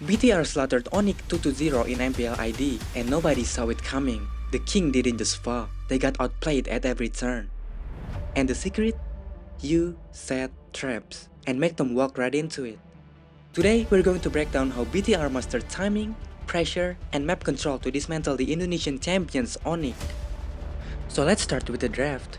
BTR slaughtered ONIC 2-0 in MPL ID, and nobody saw it coming. The king didn't just fall, they got outplayed at every turn. And the secret? You set traps, and make them walk right into it. Today, we're going to break down how BTR mastered timing, pressure, and map control to dismantle the Indonesian champions ONIC. So let's start with the draft.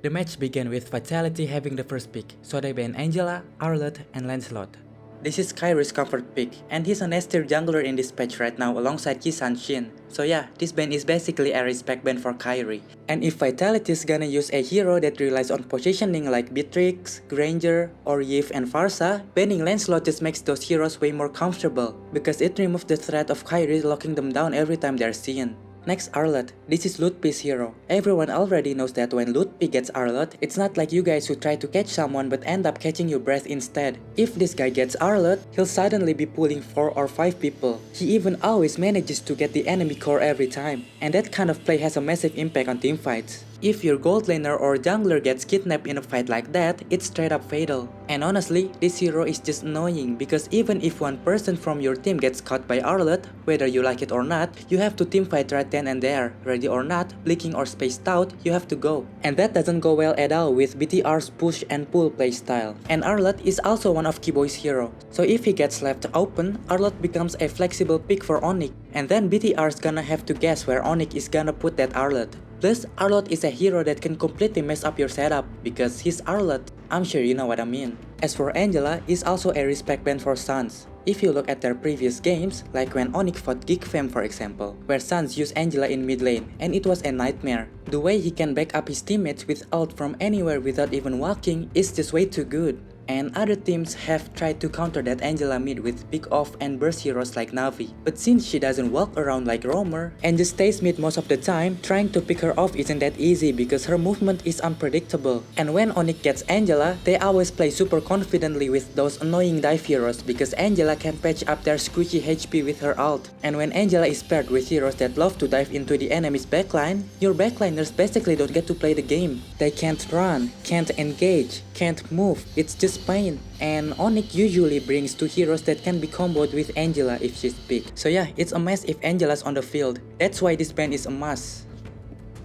The match began with Vitality having the first pick, so they banned Angela, Arlott, and Lancelot. This is Kyrie's comfort pick, and he's an S-tier jungler in this patch right now alongside Kisan Shin. So yeah, this ban is basically a respect ban for Kyrie. And if Vitality is gonna use a hero that relies on positioning like Beatrix, Granger, or Yve and Varsa, banning Lancelot just makes those heroes way more comfortable, because it removes the threat of Kyrie locking them down every time they're seen. Next, Arlott. This is Lutpi's hero. Everyone already knows that when Lutpi gets Arlott, it's not like you guys who try to catch someone but end up catching your breath instead. If this guy gets Arlott, he'll suddenly be pulling 4 or 5 people. He even always manages to get the enemy core every time, and that kind of play has a massive impact on teamfights. If your gold laner or jungler gets kidnapped in a fight like that, it's straight up fatal. And honestly, this hero is just annoying because even if one person from your team gets caught by Arlott, whether you like it or not, you have to teamfight right then and there. Ready or not, blinking or spaced out, you have to go. And that doesn't go well at all with BTR's push and pull playstyle. And Arlott is also one of Kiboy's heroes. So if he gets left open, Arlott becomes a flexible pick for ONIC. And then BTR's gonna have to guess where ONIC is gonna put that Arlott. Plus, Arlott is a hero that can completely mess up your setup because he's Arlott. I'm sure you know what I mean. As for Angela, is also a respect ban for Suns. If you look at their previous games, like when ONIC fought GeekFam for example, where Suns used Angela in mid lane, and it was a nightmare. The way he can back up his teammates with ult from anywhere without even walking is just way too good. And other teams have tried to counter that Angela mid with pick off and burst heroes like Navi. But since she doesn't walk around like Roamer and just stays mid most of the time, trying to pick her off isn't that easy because her movement is unpredictable. And when ONIC gets Angela, they always play super confidently with those annoying dive heroes because Angela can patch up their squishy HP with her ult. And when Angela is paired with heroes that love to dive into the enemy's backline, your backliners basically don't get to play the game. They can't run, can't engage, can't move, it's just pain. And ONIC usually brings 2 heroes that can be comboed with Angela if she's picked. So yeah, it's a mess if Angela's on the field. That's why this ban is a must.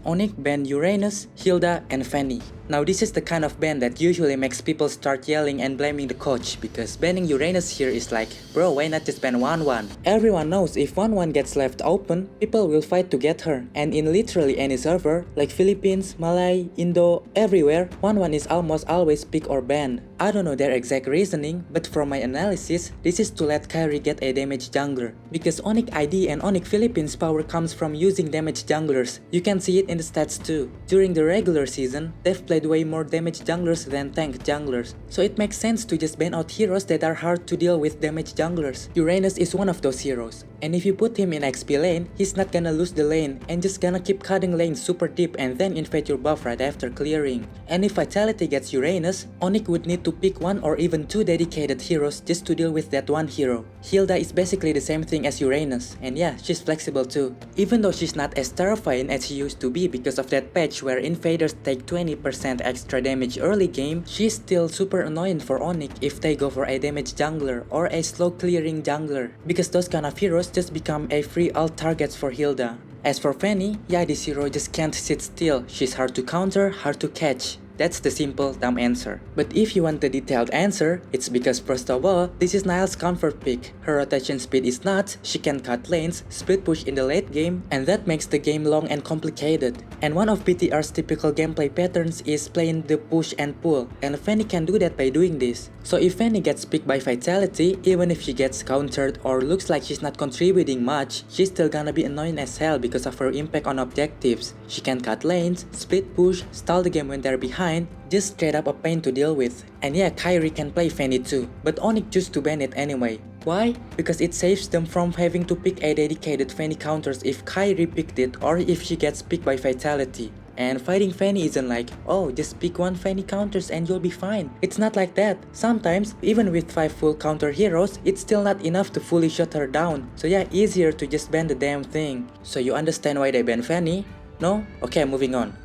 ONIC banned Uranus, Hilda, and Fanny. Now this is the kind of ban that usually makes people start yelling and blaming the coach because banning Uranus here is like, bro, why not just ban 1-1? Everyone knows if 1-1 gets left open, people will fight to get her. And in literally any server, like Philippines, Malay, Indo, everywhere, 1-1 is almost always pick or ban. I don't know their exact reasoning, but from my analysis, this is to let Kyrie get a damaged jungler. Because ONIC ID and ONIC Philippines power comes from using damaged junglers. You can see it in the stats too. During the regular season, they've played way more damaged junglers than tank junglers. So it makes sense to just ban out heroes that are hard to deal with damaged junglers. Uranus is one of those heroes. And if you put him in XP lane, he's not gonna lose the lane and just gonna keep cutting lanes super deep and then invade your buff right after clearing. And if Vitality gets Uranus, ONIC would need to pick 1 or even 2 dedicated heroes just to deal with that one hero. Hilda is basically the same thing as Uranus, and yeah, she's flexible too. Even though she's not as terrifying as she used to be because of that patch where invaders take 20% extra damage early game, she's still super annoying for ONIC if they go for a damaged jungler or a slow clearing jungler, because those kind of heroes just become a free ult targets for Hilda. As for Fanny, yeah, this hero just can't sit still. She's hard to counter, hard to catch. That's the simple, dumb answer. But if you want the detailed answer, it's because first of all, this is Niall's comfort pick. Her rotation speed is nuts, she can cut lanes, split push in the late game, and that makes the game long and complicated. And one of BTR's typical gameplay patterns is playing the push and pull, and Fanny can do that by doing this. So if Fanny gets picked by Vitality, even if she gets countered or looks like she's not contributing much, she's still gonna be annoying as hell because of her impact on objectives. She can cut lanes, split push, stall the game when they're behind, just straight up a pain to deal with. And yeah, Kyrie can play Fanny too, but ONIC chose to ban it anyway. Why? Because it saves them from having to pick a dedicated Fanny counters if Kyrie picked it or if she gets picked by Vitality. And fighting Fanny isn't like, oh, just pick 1 Fanny counters and you'll be fine. It's not like that. Sometimes, even with 5 full counter heroes, it's still not enough to fully shut her down. So yeah, easier to just ban the damn thing. So you understand why they ban Fanny? No? Okay, moving on.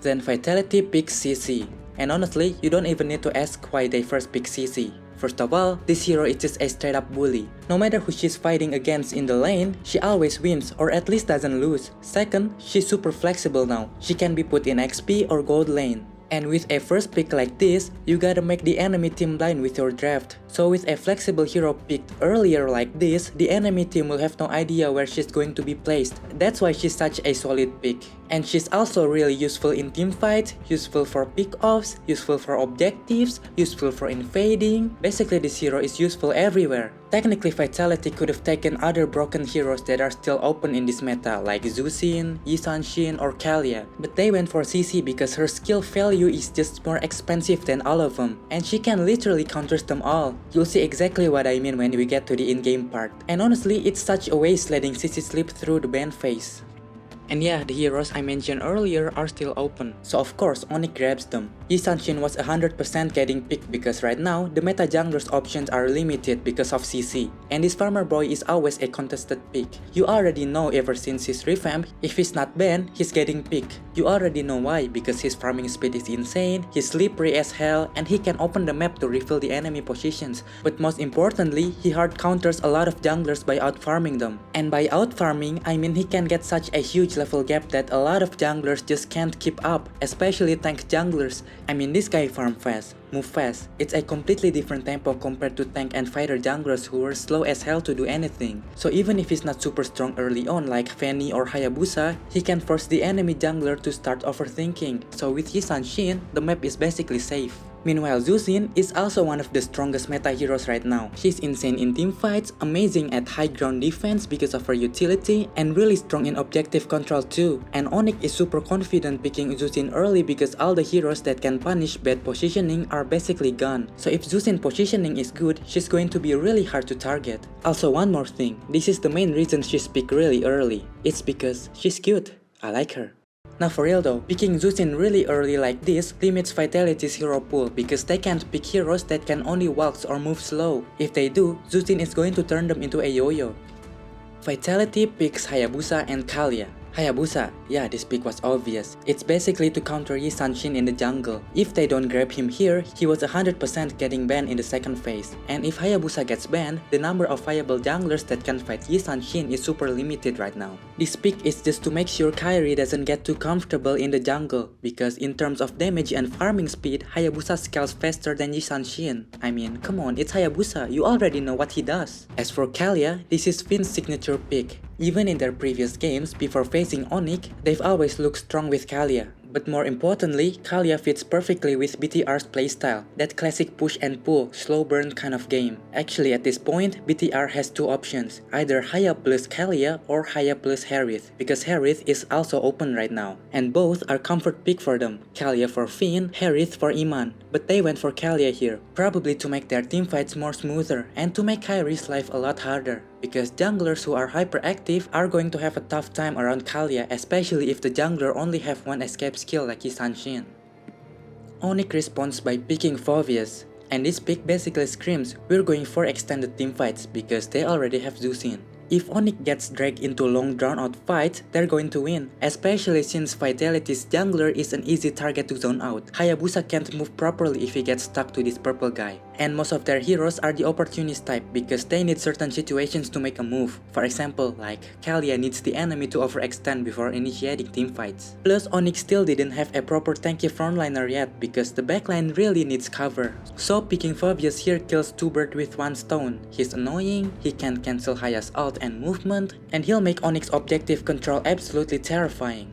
Then Vitality picks CC. And honestly, you don't even need to ask why they first pick CC. First of all, this hero is just a straight up bully. No matter who she's fighting against in the lane, she always wins or at least doesn't lose. Second, she's super flexible now. She can be put in XP or gold lane. And with a first pick like this, you gotta make the enemy team blind with your draft. So with a flexible hero picked earlier like this, the enemy team will have no idea where she's going to be placed. That's why she's such a solid pick. And she's also really useful in teamfights, useful for pick-offs, useful for objectives, useful for invading. Basically this hero is useful everywhere. Technically Vitality could have taken other broken heroes that are still open in this meta like Zusin, Yi Sanshin or Kalia, but they went for CC because her skill value is just more expensive than all of them, and she can literally counters them all. You'll see exactly what I mean when we get to the in-game part. And honestly, it's such a waste letting CC slip through the ban phase. And yeah, the heroes I mentioned earlier are still open, so of course ONIC grabs them. Yi Sanshin was 100% getting picked because right now, the meta junglers options are limited because of CC. And this farmer boy is always a contested pick. You already know ever since his revamp, if he's not banned, he's getting picked. You already know why, because his farming speed is insane, he's slippery as hell, and he can open the map to reveal the enemy positions. But most importantly, he hard counters a lot of junglers by out-farming them. And by out-farming, I mean he can get such a huge level gap that a lot of junglers just can't keep up, especially tank junglers. I mean this guy farm fast, move fast. It's a completely different tempo compared to tank and fighter junglers who are slow as hell to do anything. So even if he's not super strong early on like Fanny or Hayabusa, he can force the enemy jungler to start overthinking. So with Yi Sanshin, the map is basically safe. Meanwhile, Zusin is also one of the strongest meta heroes right now. She's insane in teamfights, amazing at high ground defense because of her utility, and really strong in objective control too. And ONIC is super confident picking Zusin early because all the heroes that can punish bad positioning are basically gone. So if Zusin positioning is good, she's going to be really hard to target. Also one more thing, this is the main reason she's picked really early. It's because she's cute. I like her. Now for real though, picking Zusin really early like this limits Vitality's hero pool because they can't pick heroes that can only walk or move slow. If they do, Zusin is going to turn them into a yo-yo. Vitality picks Hayabusa and Kalia. Hayabusa, yeah, this pick was obvious. It's basically to counter Yi Sanshin in the jungle. If they don't grab him here, he was 100% getting banned in the second phase. And if Hayabusa gets banned, the number of viable junglers that can fight Yi Sanshin is super limited right now. This pick is just to make sure Kairi doesn't get too comfortable in the jungle, because in terms of damage and farming speed, Hayabusa scales faster than Yi Sanshin. I mean, come on, it's Hayabusa, you already know what he does. As for Kalia, this is Finn's signature pick. Even in their previous games, before facing ONIC, they've always looked strong with Kalia. But more importantly, Kalia fits perfectly with BTR's playstyle, that classic push and pull, slow burn kind of game. Actually at this point, BTR has two options, either Haya plus Kalia or Haya plus Harith, because Harith is also open right now. And both are comfort pick for them, Kalia for Finn, Harith for Iman. But they went for Kalia here, probably to make their teamfights more smoother and to make Kairi's life a lot harder. Because junglers who are hyperactive are going to have a tough time around Kalia, especially if the jungler only have one escape skill like Yi Sanshin. ONIC responds by picking Phoveus, and this pick basically screams we're going for extended teamfights because they already have Zusin. If ONIC gets dragged into long drawn out fights, they're going to win, especially since Vitality's jungler is an easy target to zone out. Hayabusa can't move properly if he gets stuck to this purple guy. And most of their heroes are the opportunist type because they need certain situations to make a move. For example, like Kalia needs the enemy to overextend before initiating teamfights. Plus, ONIC still didn't have a proper tanky frontliner yet because the backline really needs cover. So picking Phoveus here kills two birds with one stone. He's annoying, he can cancel Haya's ult and movement, and he'll make ONIC's objective control absolutely terrifying.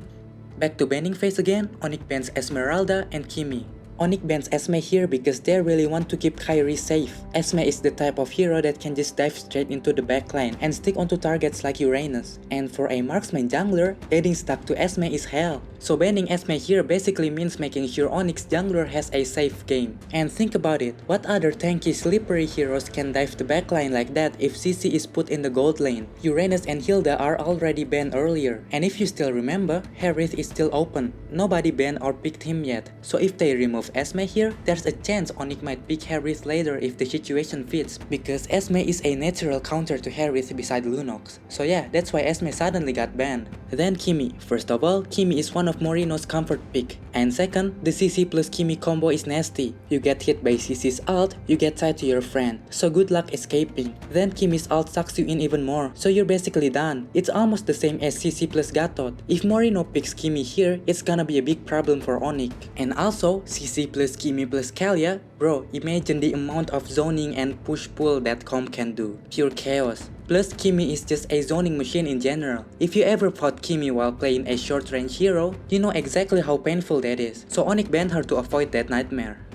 Back to banning phase again, ONIC bans Esmeralda and Kimi. ONIC bans Esme here because they really want to keep Kairi safe. Esme is the type of hero that can just dive straight into the backline and stick onto targets like Uranus. And for a marksman jungler, getting stuck to Esme is hell. So banning Esme here basically means making sure ONIC's jungler has a safe game. And think about it, what other tanky slippery heroes can dive the backline like that if CC is put in the gold lane? Uranus and Hilda are already banned earlier. And if you still remember, Harith is still open. Nobody banned or picked him yet. So if they remove Esme here, there's a chance ONIC might pick Harith later if the situation fits, because Esme is a natural counter to Harith beside Lunox. So yeah, that's why Esme suddenly got banned. Then Kimi. First of all, Kimi is one of of Morino's comfort pick. And second, the CC plus Kimi combo is nasty. You get hit by CC's ult, you get tied to your friend, so good luck escaping. Then Kimi's ult sucks you in even more, so you're basically done. It's almost the same as CC plus Gatot. If Morino picks Kimi here, it's gonna be a big problem for ONIC. And also, CC plus Kimi plus Kalia, bro, imagine the amount of zoning and push-pull that comp can do. Pure chaos. Plus, Kimi is just a zoning machine in general. If you ever fought Kimi while playing a short-range hero, you know exactly how painful that is. So ONIC banned her to avoid that nightmare.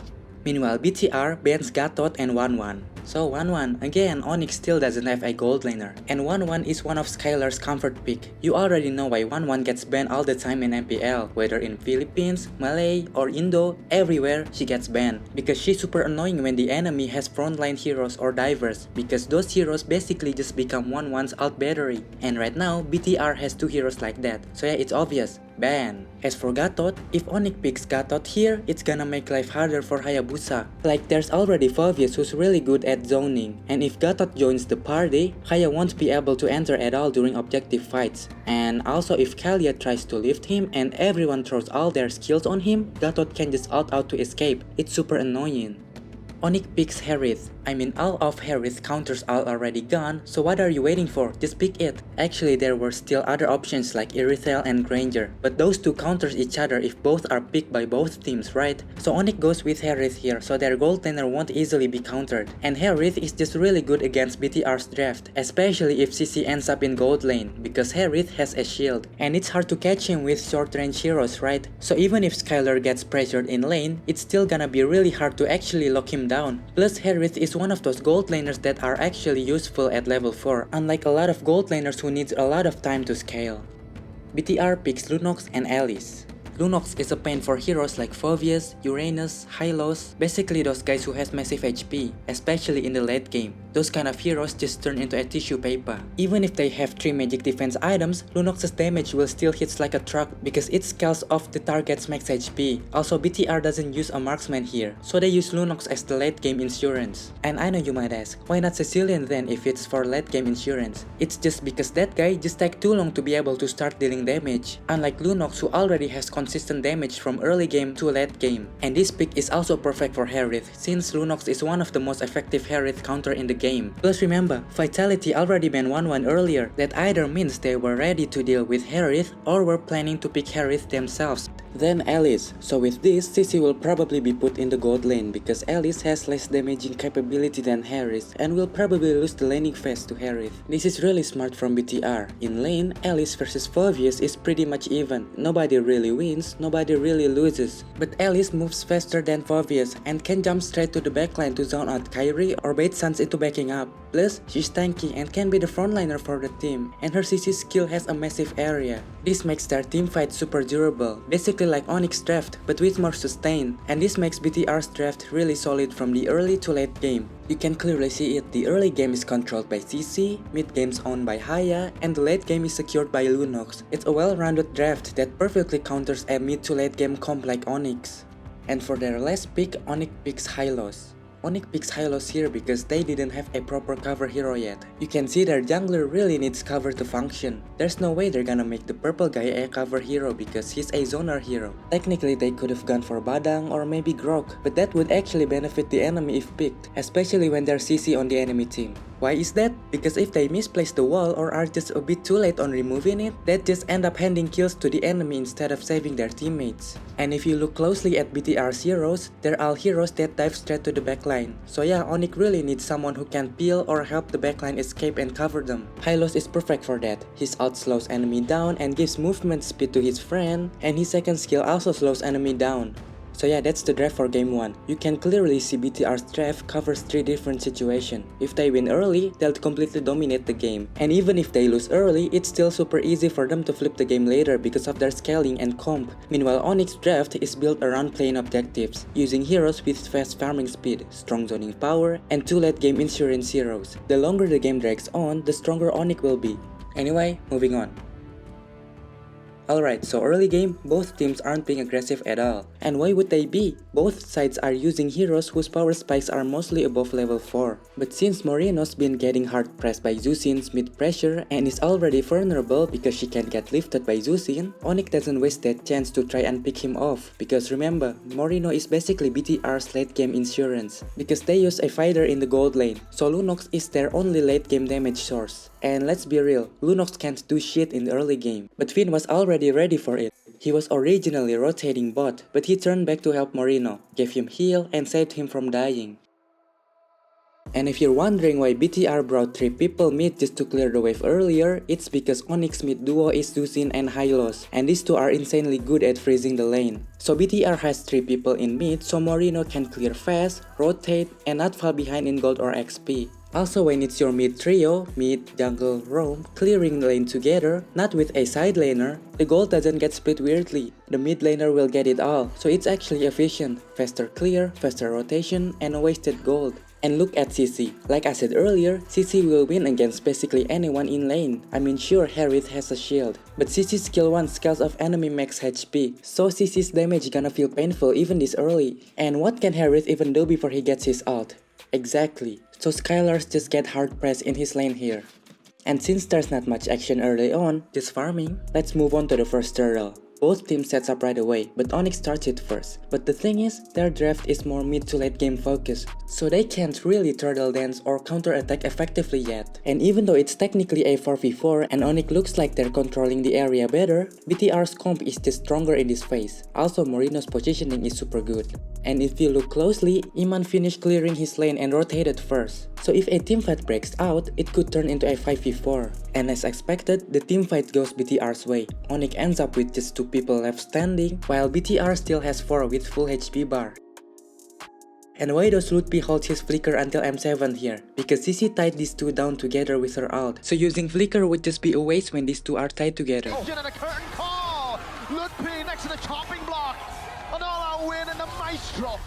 Meanwhile, BTR bans Gatot and 1-1. So 1-1, again, ONIC still doesn't have a gold laner. And 1-1 is one of Skylar's comfort pick. You already know why 1-1 gets banned all the time in MPL, whether in Philippines, Malay, or Indo, everywhere she gets banned. Because she's super annoying when the enemy has frontline heroes or divers, because those heroes basically just become 1-1's ult battery. And right now, BTR has 2 heroes like that, so yeah, it's obvious. Ban. As for Gatot, if ONIC picks Gatot here, it's gonna make life harder for Hayabusa. Like there's already Phoveus who's really good at zoning, and if Gatot joins the party, Haya won't be able to enter at all during objective fights. And also if Kalia tries to lift him and everyone throws all their skills on him, Gatot can just ult out to escape. It's super annoying. ONIC picks Harith. I mean, all of Harith's counters are already gone, so what are you waiting for? Just pick it. Actually, there were still other options like Irithel and Granger, but those two counters each other if both are picked by both teams, right? So ONIC goes with Harith here, so their gold laner won't easily be countered. And Harith is just really good against BTR's draft, especially if CC ends up in gold lane, because Harith has a shield, and it's hard to catch him with short range heroes, right? So even if Skylar gets pressured in lane, it's still gonna be really hard to actually lock him down. Plus, Harith is one of those gold laners that are actually useful at level 4, unlike a lot of gold laners who needs a lot of time to scale. BTR picks Lunox and Alice. Lunox is a pain for heroes like Phoveus, Uranus, Hylos, basically those guys who has massive HP, especially in the late game. Those kind of heroes just turn into a tissue paper. Even if they have 3 magic defense items, Lunox's damage will still hit like a truck because it scales off the target's max HP. Also, BTR doesn't use a marksman here, so they use Lunox as the late game insurance. And I know you might ask, why not Cecilian then if it's for late game insurance? It's just because that guy just takes too long to be able to start dealing damage, unlike Lunox who already has consistent damage from early game to late game. And this pick is also perfect for Harith, since Lunox is one of the most effective Harith counter in the game. Plus remember, Vitality already banned 1-1 earlier, that either means they were ready to deal with Harith or were planning to pick Harith themselves. Then Alice. So with this, CC will probably be put in the gold lane because Alice has less damaging capability than Harith and will probably lose the laning phase to Harith. This is really smart from BTR. In lane, Alice versus Phoveus is pretty much even. Nobody really wins, nobody really loses. But Alice moves faster than Phoveus and can jump straight to the backline to zone out Kyrie or bait Sans into backing up. Plus, she's tanky and can be the frontliner for the team, and her CC skill has a massive area. This makes their teamfight super durable, basically like ONIC's draft, but with more sustain, and this makes BTR's draft really solid from the early to late game. You can clearly see it, the early game is controlled by CC, mid game's owned by Haya, and the late game is secured by Lunox. It's a well-rounded draft that perfectly counters a mid to late game comp like ONIC's. And for their last pick, ONIC picks Hylos. ONIC picks Hylos here because they didn't have a proper cover hero yet. You can see their jungler really needs cover to function. There's no way they're gonna make the purple guy a cover hero because he's a zoner hero. Technically they could have gone for Badang or maybe Grok, but that would actually benefit the enemy if picked, especially when there's CC on the enemy team. Why is that? Because if they misplace the wall or are just a bit too late on removing it, they just end up handing kills to the enemy instead of saving their teammates. And if you look closely at BTR's heroes, they're all heroes that dive straight to the backline. So yeah, ONIC really needs someone who can peel or help the backline escape and cover them. Hylos is perfect for that. His ult slows enemy down and gives movement speed to his friend, and his second skill also slows enemy down. So yeah, that's the draft for game 1. You can clearly see BTR's draft covers 3 different situations. If they win early, they'll completely dominate the game. And even if they lose early, it's still super easy for them to flip the game later because of their scaling and comp. Meanwhile, ONIC's draft is built around playing objectives, using heroes with fast farming speed, strong zoning power, and 2 late game insurance heroes. The longer the game drags on, the stronger ONIC will be. Anyway, moving on. Alright, so early game, both teams aren't being aggressive at all. And why would they be? Both sides are using heroes whose power spikes are mostly above level 4. But since Moreno's been getting hard pressed by Zusin's mid pressure and is already vulnerable because she can get lifted by Zusin, ONIC doesn't waste that chance to try and pick him off. Because remember, Moreno is basically BTR's late game insurance. Because they use a fighter in the gold lane, so Lunox is their only late game damage source. And let's be real, Lunox can't do shit in the early game. But Finn was already ready for it. He was originally rotating bot, but he turned back to help Moreno, gave him heal and saved him from dying. And if you're wondering why BTR brought 3 people mid just to clear the wave earlier, it's because ONIC's mid duo is Zusin and Hylos, and these two are insanely good at freezing the lane. So BTR has 3 people in mid so Moreno can clear fast, rotate, and not fall behind in gold or XP. Also when it's your mid trio, mid, jungle, roam, clearing the lane together, not with a side laner, the gold doesn't get split weirdly. The mid laner will get it all, so it's actually efficient, faster clear, faster rotation, and no wasted gold. And look at CC. Like I said earlier, CC will win against basically anyone in lane. I mean sure Harith has a shield, but CC's skill 1 scales of enemy max HP, so CC's damage gonna feel painful even this early. And what can Harith even do before he gets his ult? Exactly, so Skylar's just get hard pressed in his lane here. And since there's not much action early on, just farming, let's move on to the first turtle. Both teams sets up right away, but ONIC starts it first. But the thing is, their draft is more mid to late game focused, so they can't really turtle dance or counter attack effectively yet. And even though it's technically a 4v4 and ONIC looks like they're controlling the area better, BTR's comp is just stronger in this phase. Also Moreno's positioning is super good. And if you look closely, Iman finished clearing his lane and rotated first. So if a teamfight breaks out, it could turn into a 5v4. And as expected, the teamfight goes BTR's way. ONIC ends up with just 2 people left standing, while BTR still has 4 with full HP bar. And why does Lutfi hold his flicker until M7 here? Because CC tied these two down together with her ult. So using flicker would just be a waste when these two are tied together. Oh, a curtain call! Lutfi next to the chopping block! An all-out win and the Maestro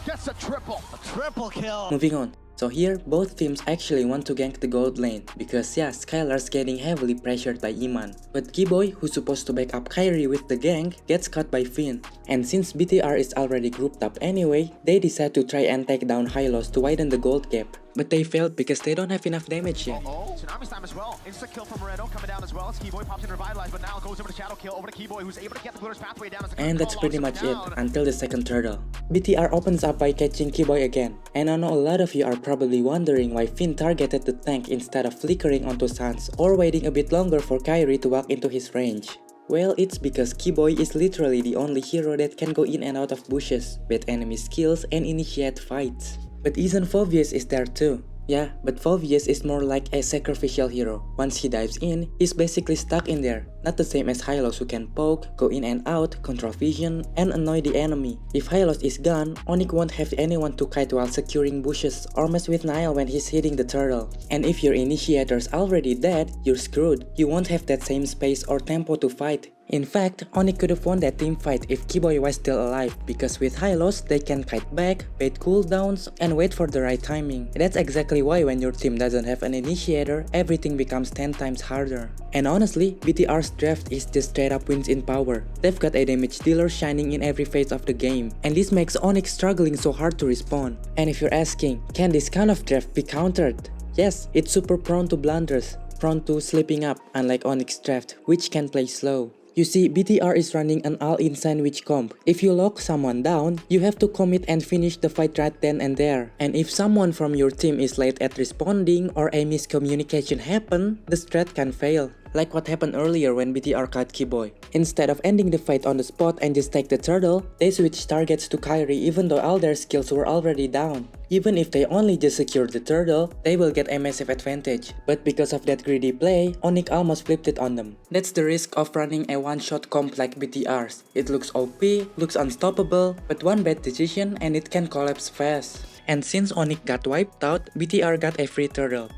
gets a triple. A triple kill! Moving on. So here, both teams actually want to gank the gold lane, because yeah, Skylar's getting heavily pressured by Iman. But Keyboy, who's supposed to back up Kairi with the gank, gets caught by Finn. And since BTR is already grouped up anyway, they decide to try and take down Hylos to widen the gold gap. But they failed because they don't have enough damage yet. Tsunami's time as well. Insta kill from Moreno coming down as well. As Keyboy pops in revitalized, but now goes over to Shadow Kill over to Keyboy, who's able to get the Glitter's pathway down. And that's pretty much it until the second turtle. BTR opens up by catching Keyboy again. And I know a lot of you are probably wondering why Finn targeted the tank instead of flickering onto Sans or waiting a bit longer for Kairi to walk into his range. Well, it's because Keyboy is literally the only hero that can go in and out of bushes, bait enemy skills, and initiate fights. But even Phoveus is there too. Yeah, but Phoveus is more like a sacrificial hero. Once he dives in, he's basically stuck in there. Not the same as Hylos who can poke, go in and out, control vision, and annoy the enemy. If Hylos is gone, ONIC won't have anyone to kite while securing bushes or mess with Nile when he's hitting the turtle. And if your initiator's already dead, you're screwed. You won't have that same space or tempo to fight. In fact, ONIC could have won that teamfight if Keyboy was still alive, because with Hylos, they can kite back, bait cooldowns, and wait for the right timing. That's exactly why when your team doesn't have an initiator, everything becomes 10 times harder. And honestly, BTR's draft is just straight up wins in power. They've got a damage dealer shining in every phase of the game, and this makes ONIC struggling so hard to respawn. And if you're asking, can this kind of draft be countered? Yes, it's super prone to blunders, prone to slipping up, unlike ONIC's draft, which can play slow. You see, BTR is running an all-in sandwich comp. If you lock someone down, you have to commit and finish the fight right then and there. And if someone from your team is late at responding or a miscommunication happen, the strat can fail. Like what happened earlier when BTR cut Keyboy. Instead of ending the fight on the spot and just take the turtle, they switch targets to Kairi even though all their skills were already down. Even if they only just secured the turtle, they will get a massive advantage. But because of that greedy play, ONIC almost flipped it on them. That's the risk of running a one-shot comp like BTR's. It looks OP, looks unstoppable, but one bad decision and it can collapse fast. And since ONIC got wiped out, BTR got a free turtle.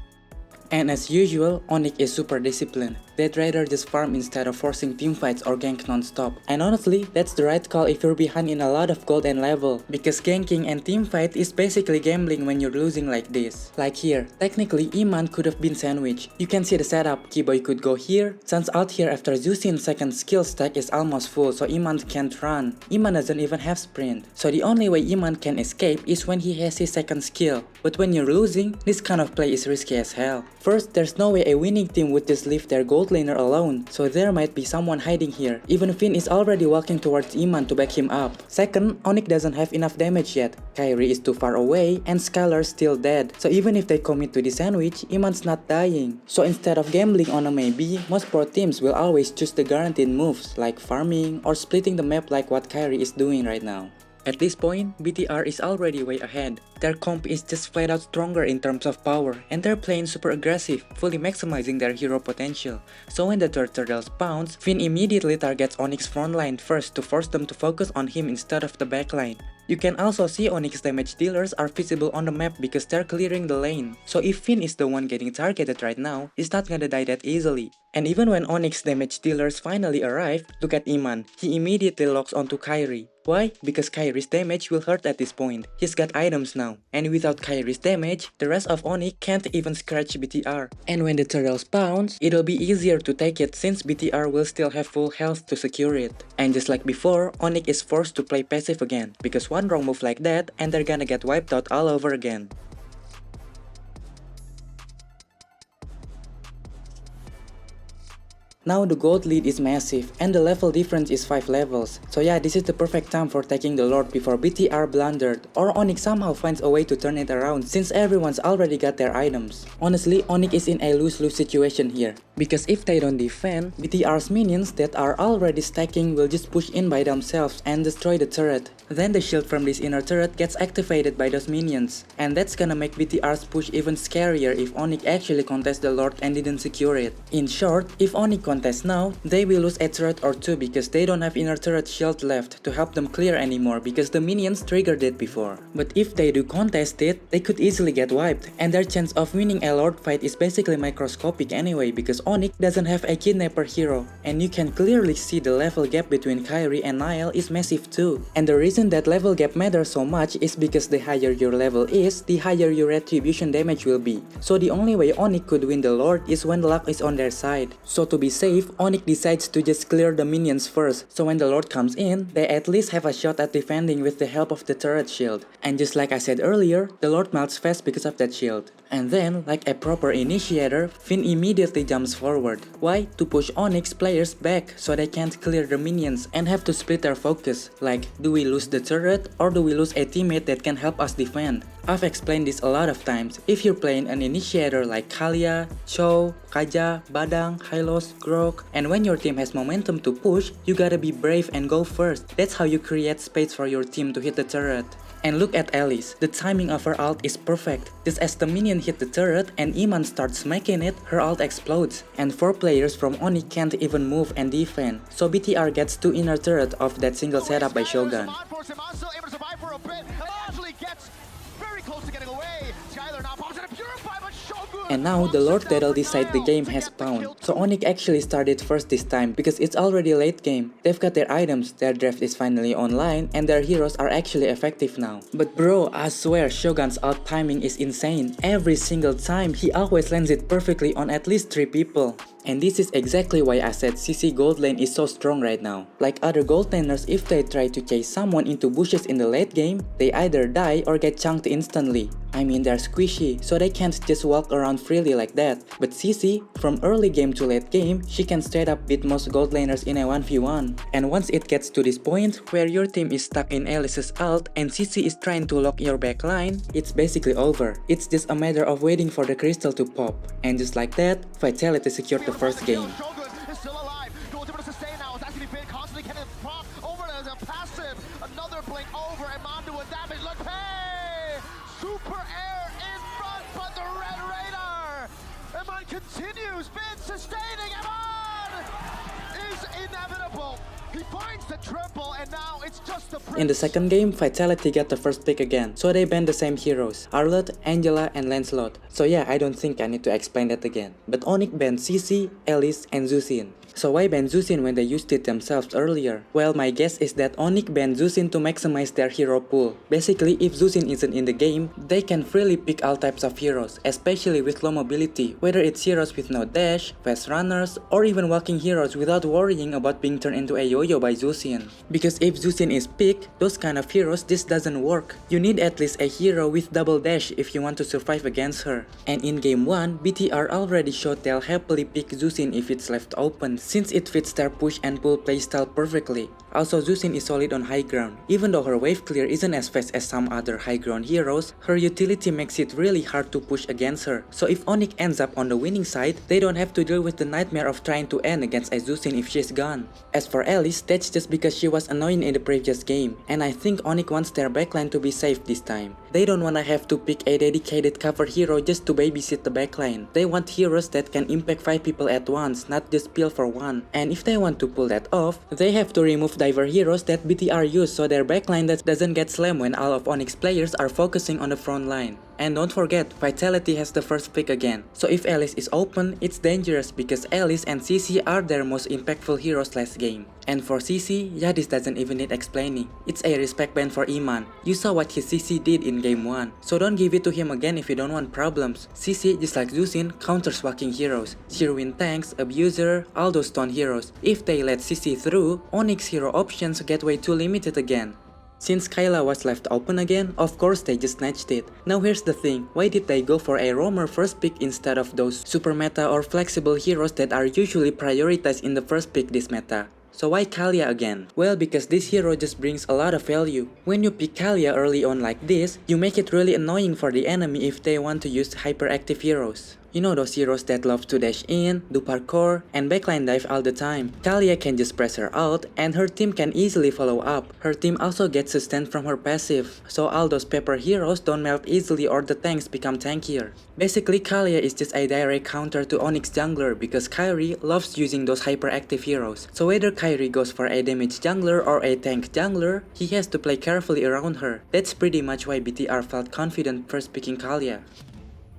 And as usual, ONIC is super disciplined. they'd rather just farm instead of forcing teamfights or gank non-stop. And honestly, that's the right call if you're behind in a lot of gold and level, because ganking and teamfight is basically gambling when you're losing like this. Like here, technically Iman could have been sandwiched. You can see the setup, Keyboy could go here, Sun's out here after Zusin's second skill stack is almost full so Iman can't run. Iman doesn't even have sprint. So the only way Iman can escape is when he has his second skill. But when you're losing, this kind of play is risky as hell. First, there's no way a winning team would just leave their gold laner alone, so there might be someone hiding here. Even Finn is already walking towards Iman to back him up. Second, ONIC doesn't have enough damage yet. Kairi is too far away and Skylar's still dead. So even if they commit to the sandwich, Iman's not dying. So instead of gambling on a maybe, most pro teams will always choose the guaranteed moves like farming or splitting the map like what Kairi is doing right now. At this point, BTR is already way ahead. Their comp is just flat out stronger in terms of power, and they're playing super aggressive, fully maximizing their hero potential. So when the third turtle spawns, Finn immediately targets ONIC's frontline first to force them to focus on him instead of the backline. You can also see ONIC's damage dealers are visible on the map because they're clearing the lane. So if Finn is the one getting targeted right now, he's not gonna die that easily. And even when ONIC's damage dealers finally arrive, look at Iman, he immediately locks onto Kairi. Why? Because Kairi's damage will hurt at this point. He's got items now, and without Kairi's damage, the rest of ONIC can't even scratch BTR. And when the turtle spawns, it'll be easier to take it since BTR will still have full health to secure it. And just like before, ONIC is forced to play passive again, because one wrong move like that and they're gonna get wiped out all over again. Now the gold lead is massive and the level difference is 5 levels. So yeah, this is the perfect time for taking the Lord before BTR blundered or ONIC somehow finds a way to turn it around since everyone's already got their items. Honestly, ONIC is in a lose-lose situation here. Because if they don't defend, BTR's minions that are already stacking will just push in by themselves and destroy the turret. Then the shield from this inner turret gets activated by those minions. And that's gonna make BTR's push even scarier if ONIC actually contests the Lord and didn't secure it. In short, if ONIC contest now, they will lose a turret or two because they don't have inner turret shield left to help them clear anymore because the minions triggered it before. But if they do contest it, they could easily get wiped, and their chance of winning a Lord fight is basically microscopic anyway because ONIC doesn't have a kidnapper hero, and you can clearly see the level gap between Kairi and Niall is massive too. And the reason that level gap matters so much is because the higher your level is, the higher your retribution damage will be. So the only way ONIC could win the Lord is when luck is on their side. So to be safe, ONIC decides to just clear the minions first, so when the Lord comes in, they at least have a shot at defending with the help of the turret shield. And just like I said earlier, the Lord melts fast because of that shield. And then, like a proper initiator, Finn immediately jumps forward. Why? To push ONIC's players back so they can't clear the minions and have to split their focus. Like, do we lose the turret or do we lose a teammate that can help us defend? I've explained this a lot of times. If you're playing an initiator like Kalia, Cho, Kaja, Badang, Hylos, Grok, and when your team has momentum to push, you gotta be brave and go first. That's how you create space for your team to hit the turret. And look at Alice, the timing of her ult is perfect. Just as the minion hit the turret and Iman starts smacking it, her ult explodes. And 4 players from ONIC can't even move and defend. So BTR gets 2 inner turret off that single setup by Shogun. And now the Lord that'll decide the game has spawned. So ONIC actually started first this time because it's already late game. They've got their items, their draft is finally online, and their heroes are actually effective now. But bro, I swear Shogun's ult timing is insane. Every single time he always lands it perfectly on at least 3 people. And this is exactly why I said CC gold lane is so strong right now. Like other gold laners, if they try to chase someone into bushes in the late game, they either die or get chunked instantly. I mean, they're squishy, so they can't just walk around freely like that. But CC, from early game to late game, she can straight up beat most gold laners in a 1v1. And once it gets to this point, where your team is stuck in Alice's ult and CC is trying to lock your backline, it's basically over. It's just a matter of waiting for the crystal to pop. And just like that, Vitality secured the first game. Continues, been sustaining, Eman is inevitable. He finds the triple, and now it's just the In the second game, Vitality got the first pick again, so they banned the same heroes, Arlott, Angela, and Lancelot. So yeah, I don't think I need to explain that again. But ONIC banned CC, Alice, and Zusin. So why ban Zusin when they used it themselves earlier? Well, my guess is that ONIC banned Zusin to maximize their hero pool. Basically, if Zusin isn't in the game, they can freely pick all types of heroes, especially with low mobility, whether it's heroes with no dash, fast runners, or even walking heroes without worrying about being turned into a yo-yo by Zusin. Because if Zusin is picked, those kind of heroes just doesn't work. You need at least a hero with double dash if you want to survive against her. And in game 1, BTR already showed they'll happily pick Zusin if it's left open, since it fits their push and pull playstyle perfectly. Also, Zusin is solid on high ground. Even though her wave clear isn't as fast as some other high ground heroes, her utility makes it really hard to push against her. So if ONIC ends up on the winning side, they don't have to deal with the nightmare of trying to end against a Zusin if she's gone. As for Alice, that's just because she was annoying in the previous game, and I think ONIC wants their backline to be safe this time. They don't wanna have to pick a dedicated cover hero just to babysit the backline. They want heroes that can impact 5 people at once, not just peel for one. And if they want to pull that off, they have to remove diver heroes that BTR use so their backline doesn't get slammed when all of ONIC's players are focusing on the front line. And don't forget, Vitality has the first pick again. So if Alice is open, it's dangerous because Alice and CC are their most impactful heroes last game. And for CC, yeah, this doesn't even need explaining. It's a respect ban for Iman. You saw what his CC did in game 1, so don't give it to him again if you don't want problems. CC, just like Zusin, counters walking heroes, Sherwin tanks, abuser, all those stun heroes. If they let CC through, ONIC's hero options get way too limited again. Since Kayla was left open again, of course they just snatched it. Now here's the thing, why did they go for a roamer first pick instead of those super meta or flexible heroes that are usually prioritized in the first pick this meta? So why Kalia again? Well, because this hero just brings a lot of value. When you pick Kalia early on like this, you make it really annoying for the enemy if they want to use hyperactive heroes. You know those heroes that love to dash in, do parkour, and backline dive all the time. Kalia can just press her out, and her team can easily follow up. Her team also gets sustained from her passive, so all those pepper heroes don't melt easily or the tanks become tankier. Basically, Kalia is just a direct counter to ONIC's jungler because Kairi loves using those hyperactive heroes. So whether Kairi goes for a damage jungler or a tank jungler, he has to play carefully around her. That's pretty much why BTR felt confident first picking Kalia.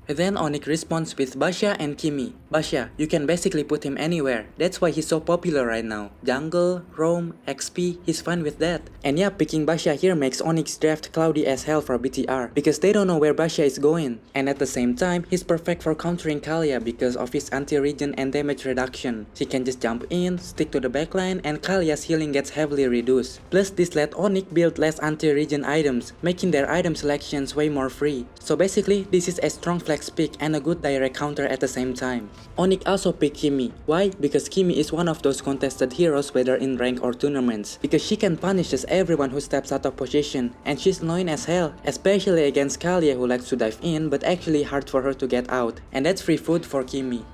Then ONIC responds with Basha and Kimi. Basha, you can basically put him anywhere. That's why he's so popular right now. Jungle, roam, XP, he's fine with that. And yeah, picking Basha here makes ONIC's draft cloudy as hell for BTR because they don't know where Basha is going. And at the same time, he's perfect for countering Kalia because of his anti-regen and damage reduction. She can just jump in, stick to the backline, and Kalia's healing gets heavily reduced. Plus, this let ONIC build less anti-regen items, making their item selections way more free. So basically, this is a strong flex pick and a good direct counter at the same time. ONIC also picked Kimi. Why? Because Kimi is one of those contested heroes whether in rank or tournaments. Because she can punish just everyone who steps out of position, and she's annoying as hell, especially against Kalia who likes to dive in but actually hard for her to get out. And that's free food for Kimi.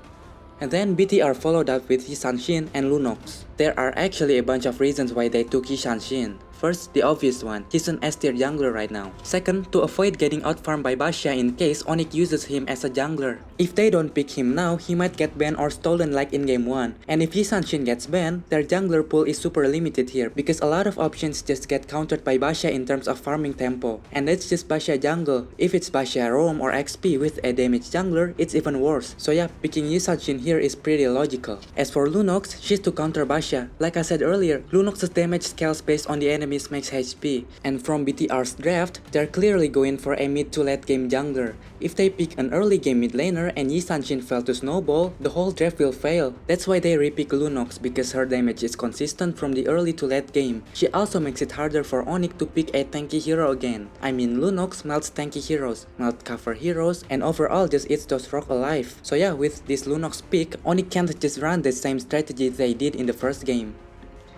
And then BTR followed up with Yisanshin and Lunox. There are actually a bunch of reasons why they took Yisanshin. First, the obvious one, he's an S tier jungler right now. Second, to avoid getting outfarmed by Basha in case ONIC uses him as a jungler. If they don't pick him now, he might get banned or stolen like in game 1. And if Yisanshin gets banned, their jungler pool is super limited here because a lot of options just get countered by Basha in terms of farming tempo. And that's just Basha jungle. If it's Basha roam or XP with a damaged jungler, it's even worse. So yeah, picking Yisanshin here is pretty logical. As for Lunox, she's to counter Basha. Like I said earlier, Lunox's damage scales based on the enemy's max HP, and from BTR's draft, they're clearly going for a mid to late game jungler. If they pick an early game mid laner and Yisanshin fail to snowball, the whole draft will fail. That's why they repick Lunox because her damage is consistent from the early to late game. She also makes it harder for ONIC to pick a tanky hero again. I mean, Lunox melts tanky heroes, melt cover heroes, and overall just eats those rock alive. So yeah, with this Lunox pick, ONIC can't just run the same strategy they did in the first game.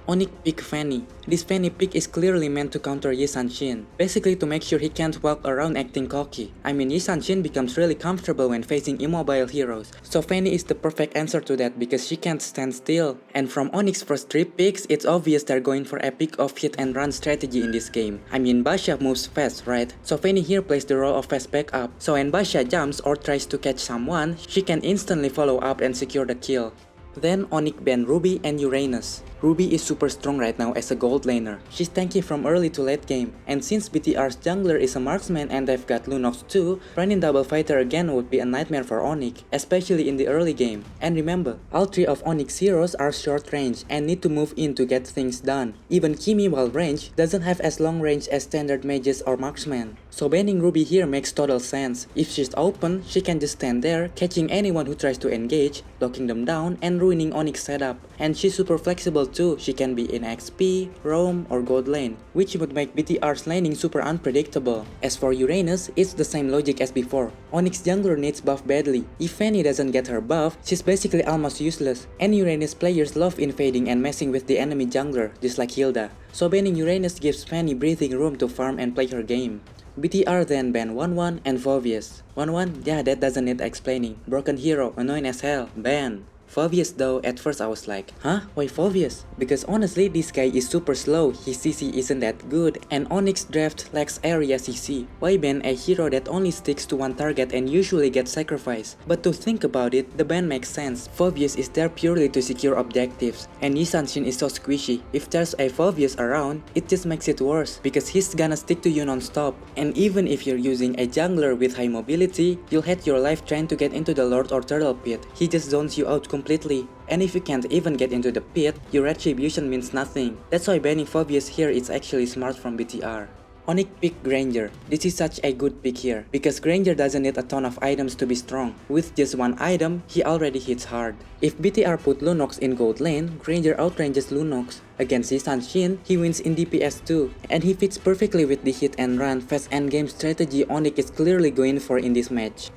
ONIC pick Fanny. This Fanny pick is clearly meant to counter Yisanshin, basically to make sure he can't walk around acting cocky. I mean, Yisanshin becomes really comfortable when facing immobile heroes, so Fanny is the perfect answer to that because she can't stand still. And from ONIC's first 3 picks, it's obvious they're going for a pick of hit and run strategy in this game. I mean, Basha moves fast, right? So Fanny here plays the role of fast backup, so when Basha jumps or tries to catch someone, she can instantly follow up and secure the kill. Then ONIC banned Ruby and Uranus. Ruby is super strong right now as a gold laner. She's tanky from early to late game, and since BTR's jungler is a marksman and they've got Lunox too, running double fighter again would be a nightmare for ONIC, especially in the early game. And remember, all 3 of ONIC's heroes are short range and need to move in to get things done. Even Kimi, while range, doesn't have as long range as standard mages or marksmen. So banning Ruby here makes total sense. If she's open, she can just stand there, catching anyone who tries to engage, locking them down, and ruining ONIC's setup. And she's super flexible too, she can be in XP, roam, or gold lane, which would make BTR's laning super unpredictable. As for Uranus, it's the same logic as before. ONIC's jungler needs buff badly. If Fanny doesn't get her buff, she's basically almost useless. And Uranus players love invading and messing with the enemy jungler, just like Hilda. So banning Uranus gives Fanny breathing room to farm and play her game. BTR then banned 1-1 and Phoveus. 1-1, yeah, that doesn't need explaining. Broken hero, annoying as hell, ban. Phoveus though, at first I was like, huh? Why Phoveus? Because honestly this guy is super slow, his CC isn't that good, and ONIC's draft lacks area CC. Why ban a hero that only sticks to one target and usually gets sacrificed? But to think about it, the ban makes sense. Phoveus is there purely to secure objectives, and Yisanshin is so squishy. If there's a Phoveus around, it just makes it worse, because he's gonna stick to you non-stop. And even if you're using a jungler with high mobility, you'll hate your life trying to get into the Lord or Turtle Pit. He just zones you out completely, and if you can't even get into the pit, your retribution means nothing. That's why banning Phoveus here is actually smart from BTR. ONIC picked Granger. This is such a good pick here, because Granger doesn't need a ton of items to be strong. With just one item, he already hits hard. If BTR put Lunox in gold lane, Granger outranges Lunox. Against Yisanshin, he wins in DPS too, and he fits perfectly with the hit and run fast endgame strategy ONIC is clearly going for in this match.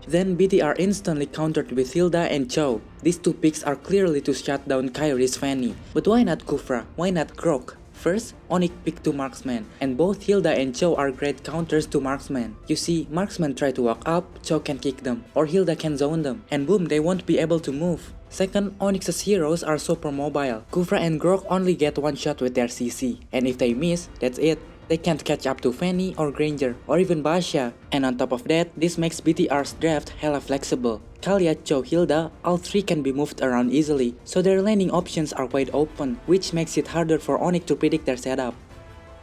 Then BTR instantly countered with Hilda and Cho. These two picks are clearly to shut down Kyrie's Fanny. But why not Kufra? Why not Grok? First, ONIC picked 2 marksmen, and both Hilda and Cho are great counters to marksmen. You see, marksmen try to walk up, Cho can kick them, or Hilda can zone them, and boom, they won't be able to move. Second, ONIC's heroes are super mobile. Kufra and Grok only get one shot with their CC, and if they miss, that's it. They can't catch up to Fanny or Granger or even Basha, and on top of that, this makes BTR's draft hella flexible. Kalia, Cho, Hilda, all 3 can be moved around easily, so their laning options are wide open, which makes it harder for ONIC to predict their setup.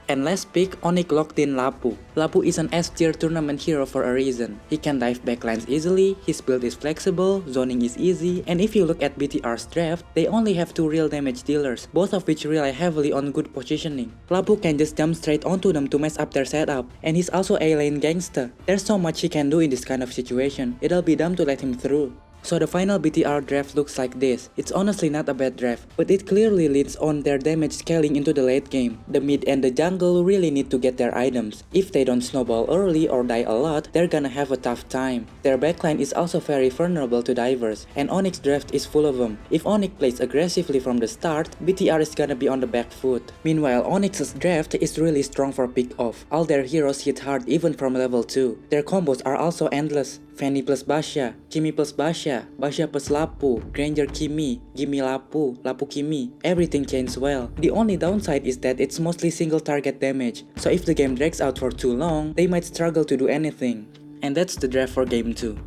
And last pick, ONIC locked in Lapu. Lapu is an S tier tournament hero for a reason. He can dive backlines easily, his build is flexible, zoning is easy, and if you look at BTR's draft, they only have 2 real damage dealers, both of which rely heavily on good positioning. Lapu can just jump straight onto them to mess up their setup, and he's also a lane gangster. There's so much he can do in this kind of situation, it'll be dumb to let him through. So the final BTR draft looks like this. It's honestly not a bad draft, but it clearly leads on their damage scaling into the late game. The mid and the jungle really need to get their items. If they don't snowball early or die a lot, they're gonna have a tough time. Their backline is also very vulnerable to divers, and ONIC's draft is full of them. If ONIC plays aggressively from the start, BTR is gonna be on the back foot. Meanwhile, ONIC's draft is really strong for pick off. All their heroes hit hard even from level 2. Their combos are also endless. Fanny plus Basha, Kimi plus Basha, Basha plus Lapu, Granger Kimi, Gimme Lapu, Lapu Kimi, everything chains well. The only downside is that it's mostly single target damage, so if the game drags out for too long, they might struggle to do anything. And that's the draft for game 2.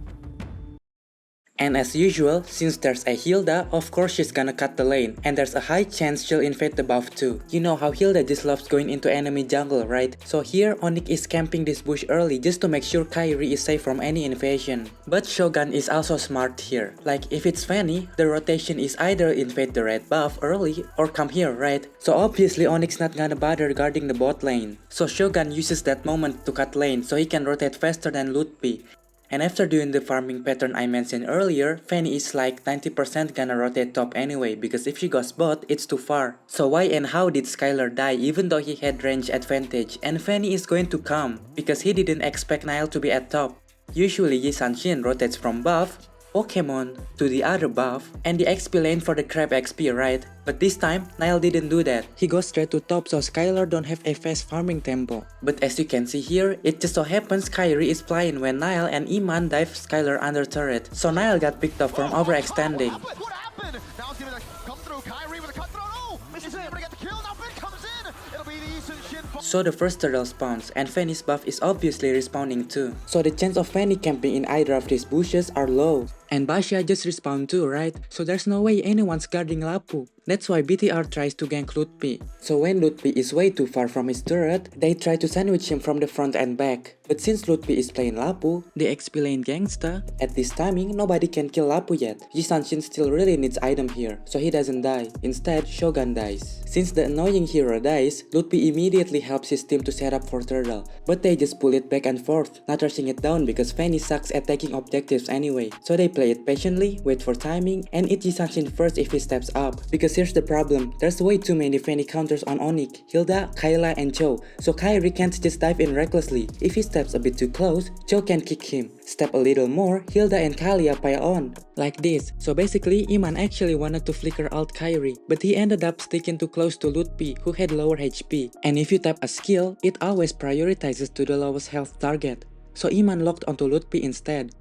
And as usual, since there's a Hilda, of course she's gonna cut the lane, and there's a high chance she'll invade the buff too. You know how Hilda just loves going into enemy jungle, right? So here ONIC is camping this bush early just to make sure Kyrie is safe from any invasion. But Shogun is also smart here. Like if it's Fanny, the rotation is either invade the red buff early or come here, right? So obviously ONIC's not gonna bother guarding the bot lane. So Shogun uses that moment to cut lane so he can rotate faster than Lutpi. And after doing the farming pattern I mentioned earlier, Fanny is like 90% gonna rotate top anyway, because if she goes bot, it's too far. So why and how did Skylar die even though he had range advantage? And Fanny is going to come, because he didn't expect Niall to be at top. Usually Yisanshin rotates from buff, Pokemon, to the other buff, and the XP lane for the crab XP, right? But this time, Niall didn't do that. He goes straight to top so Skylar don't have a fast farming tempo. But as you can see here, it just so happens Kyrie is flying when Niall and Iman dive Skylar under turret. So Niall got picked up from overextending. What happened? Niall's gonna come through. Kyrie with a cut through. Oh, this is it. We're gonna get the kill. Now Finn comes in. It'll be the Yisanshin. So the first turtle spawns, and Fanny's buff is obviously respawning too. So the chance of Fanny camping in either of these bushes are low. And Basha just respawned too, right? So there's no way anyone's guarding Lapu. That's why BTR tries to gank Lutpi. So when Lutpi is way too far from his turret, they try to sandwich him from the front and back. But since Lutpi is playing Lapu, they explain gangsta. At this timing, nobody can kill Lapu yet. Jisanshin still really needs item here, so he doesn't die. Instead, Shogun dies. Since the annoying hero dies, Lutpi immediately helps his team to set up for turtle. But they just pull it back and forth, not rushing it down because Fanny sucks at taking objectives anyway. So they play it patiently, wait for timing, and eat Jisanshin first if he steps up. Because here's the problem, there's way too many Fanny counters on ONIC, Hilda, Kayla, and Cho, so Kairi can't just dive in recklessly. If he steps a bit too close, Cho can kick him. Step a little more, Hilda and Kalia pile on. Like this. So basically, Iman actually wanted to flicker alt Kairi, but he ended up sticking too close to Lutpi, who had lower HP. And if you tap a skill, it always prioritizes to the lowest health target. So Iman locked onto Lutpi instead.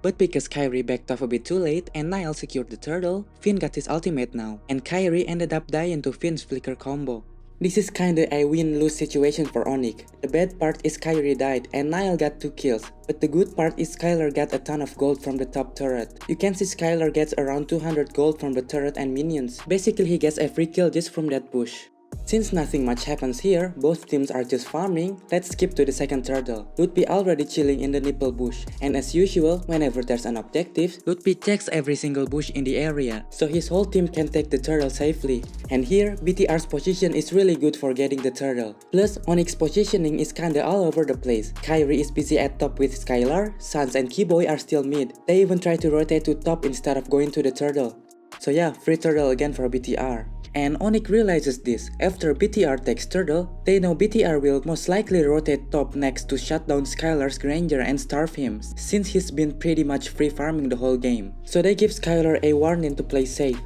But because Kairi backed off a bit too late and Niall secured the turtle, Finn got his ultimate now, and Kairi ended up dying to Finn's flicker combo. This is kinda a win-lose situation for ONIC. The bad part is Kairi died and Niall got 2 kills, but the good part is Skylar got a ton of gold from the top turret. You can see Skylar gets around 200 gold from the turret and minions. Basically he gets a free kill just from that push. Since nothing much happens here, both teams are just farming, let's skip to the second turtle. Lutpi already chilling in the nipple bush, and as usual, whenever there's an objective, Lutpi checks every single bush in the area, so his whole team can take the turtle safely. And here, BTR's position is really good for getting the turtle. Plus, ONIC's positioning is kinda all over the place. Kairi is busy at top with Skylar, Sans and Keyboy are still mid. They even try to rotate to top instead of going to the turtle. So yeah, free turtle again for BTR. And ONIC realizes this. After BTR takes turtle, they know BTR will most likely rotate top next to shut down Skylar's Granger and starve him, since he's been pretty much free farming the whole game. So they give Skylar a warning to play safe.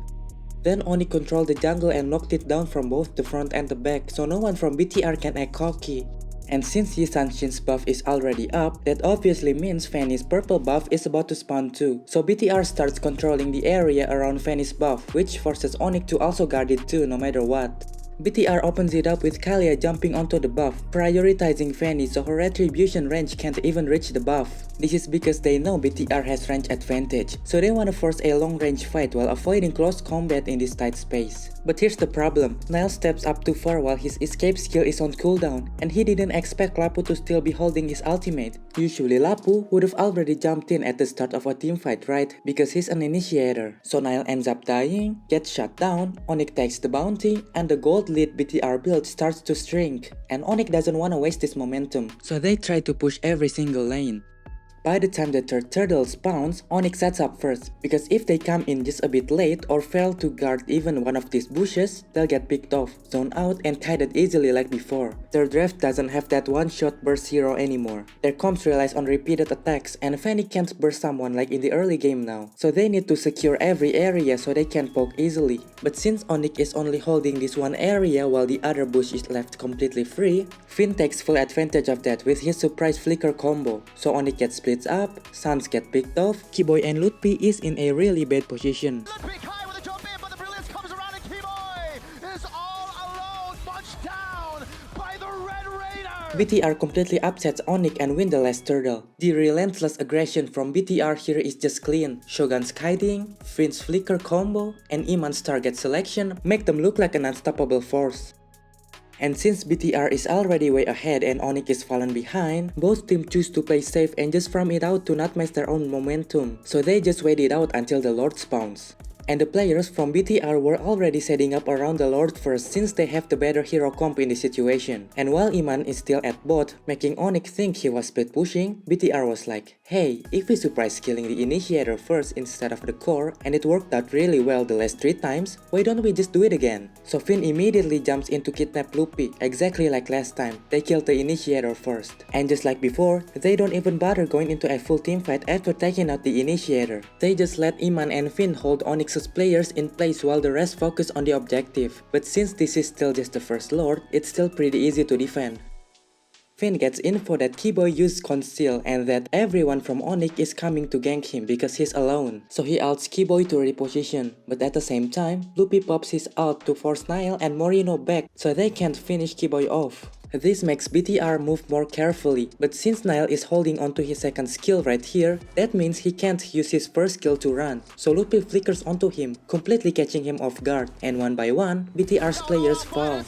Then ONIC controlled the jungle and locked it down from both the front and the back, so no one from BTR can act cocky. And since Jisanshin's buff is already up, that obviously means Fanny's purple buff is about to spawn too. So BTR starts controlling the area around Fanny's buff, which forces ONIC to also guard it too no matter what. BTR opens it up with Kalia jumping onto the buff, prioritizing Fanny so her retribution range can't even reach the buff. This is because they know BTR has range advantage, so they wanna force a long range fight while avoiding close combat in this tight space. But here's the problem, Niall steps up too far while his escape skill is on cooldown, and he didn't expect Lapu to still be holding his ultimate. Usually Lapu would've already jumped in at the start of a teamfight, right? Because he's an initiator. So Niall ends up dying, gets shut down, ONIC takes the bounty, and the gold lead BTR build starts to shrink, and ONIC doesn't wanna waste this momentum, so they try to push every single lane. By the time the third turtle spawns, ONIC sets up first, because if they come in just a bit late or fail to guard even one of these bushes, they'll get picked off, zoned out and kited easily like before. Their draft doesn't have that one-shot burst hero anymore. Their comps relies on repeated attacks, and Fanny can't burst someone like in the early game now, so they need to secure every area so they can poke easily. But since ONIC is only holding this one area while the other bush is left completely free, Finn takes full advantage of that with his surprise flicker combo, so ONIC gets split up, Sans get picked off, Keyboy and Lutpi is in a really bad position. Lutpi high with a jump in, but the brilliance comes around and Keyboy is all alone, munched down by the Red Raider. BTR completely upsets ONIC and win the last turtle. The relentless aggression from BTR here is just clean. Shogun's kiting, Finn's flicker combo, and Iman's target selection make them look like an unstoppable force. And since BTR is already way ahead and ONIC is fallen behind, both teams choose to play safe and just farm it out to not mess their own momentum, so they just wait it out until the Lord spawns. And the players from BTR were already setting up around the Lord first since they have the better hero comp in this situation. And while Iman is still at bot, making ONIC think he was split pushing, BTR was like, hey, if we surprise killing the initiator first instead of the core, and it worked out really well the last 3 times, why don't we just do it again? So Finn immediately jumps in to kidnap Lutpi, exactly like last time, they killed the initiator first. And just like before, they don't even bother going into a full teamfight after taking out the initiator. They just let Iman and Finn hold ONIC's players in place while the rest focus on the objective. But since this is still just the first Lord, it's still pretty easy to defend. Finn gets info that Keyboy used Conceal and that everyone from ONIC is coming to gank him because he's alone. So he ults Keyboy to reposition, but at the same time, Lutpi pops his ult to force Niall and Morino back so they can't finish Keyboy off. This makes BTR move more carefully, but since Nile is holding onto his second skill right here, that means he can't use his first skill to run. So Lutpi flickers onto him, completely catching him off guard, and one by one, BTR's players fall.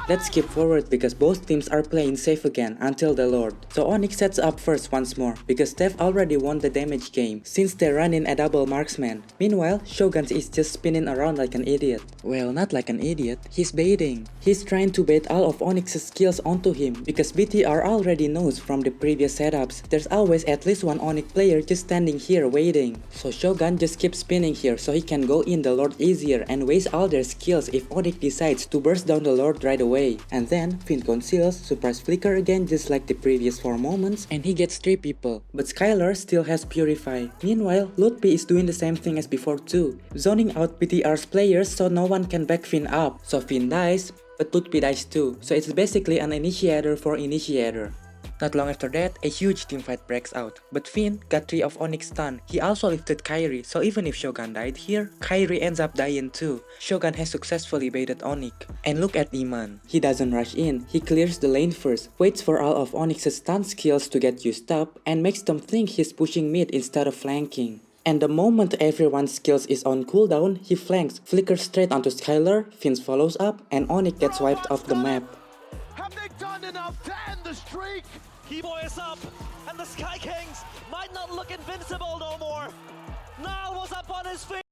Let's skip forward because both teams are playing safe again until the Lord. So ONIC sets up first once more because Steph already won the damage game since they run in a double marksman. Meanwhile, Shogun is just spinning around like an idiot. Well, not like an idiot, he's baiting. He's trying to bait all of ONIC's skills onto him because BTR already knows from the previous setups there's always at least one ONIC player just standing here waiting. So Shogun just keeps spinning here so he can go in the Lord easier and waste all their skills if ONIC decides to burst down the Lord right away. And then Finn conceals, surprise flicker again just like the previous 4 moments, and he gets 3 people. But Skylar still has Purify. Meanwhile, Lutpi is doing the same thing as before too, zoning out BTR's players so no one can back Finn up. So Finn dies, but Lutpi dies too, so it's basically an initiator for initiator. Not long after that, a huge teamfight breaks out, but Finn got 3 of ONIC's stun. He also lifted Kairi, so even if Shogun died here, Kairi ends up dying too. Shogun has successfully baited ONIC. And look at Iman. He doesn't rush in, he clears the lane first, waits for all of ONIC's stun skills to get used up, and makes them think he's pushing mid instead of flanking. And the moment everyone's skills is on cooldown, he flanks, flickers straight onto Skylar, Finn follows up, and ONIC gets wiped off the map. Have they done enough to end the streak? Keyboy is up, and the Sky Kings might not look invincible no more. Nile was up on his feet.